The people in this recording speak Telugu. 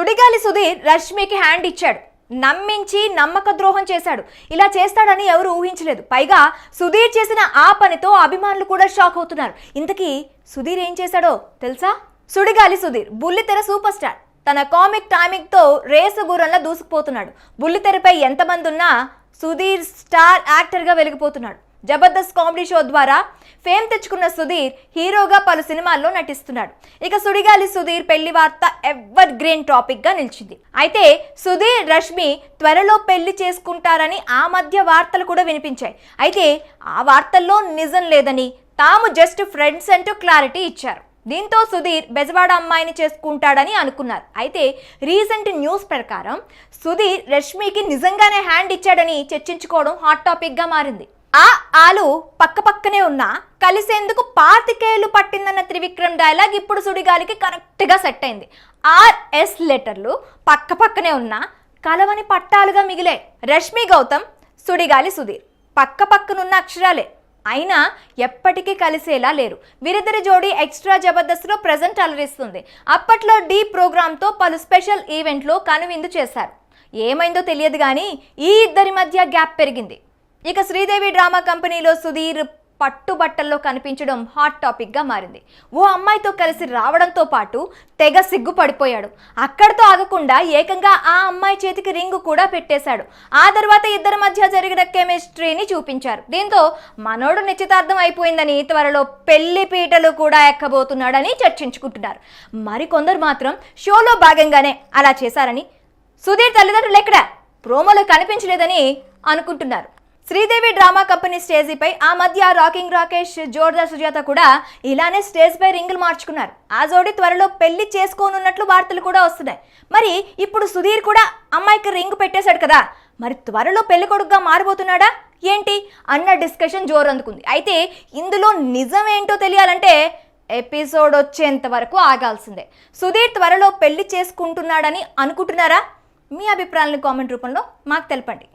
సుడిగాలి సుధీర్ రష్మికి హ్యాండ్ ఇచ్చాడు. నమ్మించి నమ్మక ద్రోహం చేశాడు. ఇలా చేస్తాడని ఎవరు ఊహించలేదు. పైగా సుధీర్ చేసిన ఆ పనితో అభిమానులు కూడా షాక్ అవుతున్నారు. ఇంతకీ సుధీర్ ఏం చేశాడో తెలుసా? సుడిగాలి సుధీర్ బుల్లితెర సూపర్ స్టార్. తన కామిక్ టైమింగ్ తో రేసు గుర్రంలా దూసుకుపోతున్నాడు. బుల్లితెరపై ఎంతమంది ఉన్నా సుధీర్ స్టార్ యాక్టర్ గా వెలిగిపోతున్నాడు. జబర్దస్త్ కామెడీ షో ద్వారా ఫేమ్ తెచ్చుకున్న సుధీర్ హీరోగా పలు సినిమాల్లో నటిస్తున్నాడు. ఇక సుడిగాలి సుధీర్ పెళ్లి వార్త ఎవర్ గ్రీన్ టాపిక్ గా నిలిచింది. అయితే సుధీర్ రష్మి త్వరలో పెళ్లి చేసుకుంటారని ఆ మధ్య వార్తలు కూడా వినిపించాయి. అయితే ఆ వార్తల్లో నిజం లేదని, తాము జస్ట్ ఫ్రెండ్స్ అంటూ క్లారిటీ ఇచ్చారు. దీంతో సుధీర్ బెజవాడ అమ్మాయిని చేసుకుంటాడని అనుకున్నారు. అయితే రీసెంట్ న్యూస్ ప్రకారం సుధీర్ రష్మికి నిజంగానే హ్యాండ్ ఇచ్చాడని చర్చించుకోవడం హాట్ టాపిక్ గా మారింది. ఆలు పక్క పక్కనే ఉన్నా కలిసేందుకు 25 ఏళ్లు పట్టిందన్న త్రివిక్రమ్ డైలాగ్ ఇప్పుడు సుడిగాలికి కరెక్ట్ గా సెట్ అయింది. ఆర్ఎస్ లెటర్లు పక్క పక్కనే ఉన్నా కలవని పట్టాలుగా మిగిలే. రష్మి గౌతమ్, సుడిగాలి సుధీర్ పక్క పక్కనున్న అక్షరాలే, అయినా ఎప్పటికీ కలిసేలా లేరు. వీరిద్దరి జోడీ ఎక్స్ట్రా జబర్దస్త్ లో ప్రెజెంట్ అలరిస్తుంది. అప్పట్లో డీ ప్రోగ్రామ్ తో పలు స్పెషల్ ఈవెంట్లో కనువిందు చేశారు. ఏమైందో తెలియదు కానీ ఈ ఇద్దరి మధ్య గ్యాప్ పెరిగింది. ఇక శ్రీదేవి డ్రామా కంపెనీలో సుధీర్ పట్టుబట్టల్లో కనిపించడం హాట్ టాపిక్ గా మారింది. ఓ అమ్మాయితో కలిసి రావడంతో పాటు తెగ సిగ్గుపడిపోయాడు. అక్కడితో ఆగకుండా ఏకంగా ఆ అమ్మాయి చేతికి రింగు కూడా పెట్టేశాడు. ఆ తర్వాత ఇద్దరి మధ్య జరిగిన కెమిస్ట్రీని చూపించారు. దీంతో మనోడు నిశ్చితార్థం అయిపోయిందని, త్వరలో పెళ్లి పీటలు కూడా ఎక్కబోతున్నాడని చర్చించుకుంటున్నారు. మరికొందరు మాత్రం షోలో భాగంగానే అలా చేశారని, సుధీర్ తల్లిదండ్రులు ఎక్కడ ప్రోమోలో కనిపించలేదని అనుకుంటున్నారు. శ్రీదేవి డ్రామా కంపెనీ స్టేజీపై ఆ మధ్య రాకింగ్ రాకేష్, జోర్దార్ సుజాత కూడా ఇలానే స్టేజ్ పై రింగులు మార్చుకున్నారు. ఆ జోడి త్వరలో పెళ్లి చేసుకోనున్నట్లు వార్తలు కూడా వస్తున్నాయి. మరి ఇప్పుడు సుధీర్ కూడా అమ్మాయికి రింగు పెట్టేశాడు కదా, మరి త్వరలో పెళ్లి కొడుకుగా మారబోతున్నాడా ఏంటి అన్న డిస్కషన్ జోరందుకుంది. అయితే ఇందులో నిజం ఏంటో తెలియాలంటే ఎపిసోడ్ వచ్చేంత వరకు ఆగాల్సిందే. సుధీర్ త్వరలో పెళ్లి చేసుకుంటున్నాడని అనుకుంటున్నారా? మీ అభిప్రాయాలను కామెంట్ రూపంలో మాకు తెలపండి.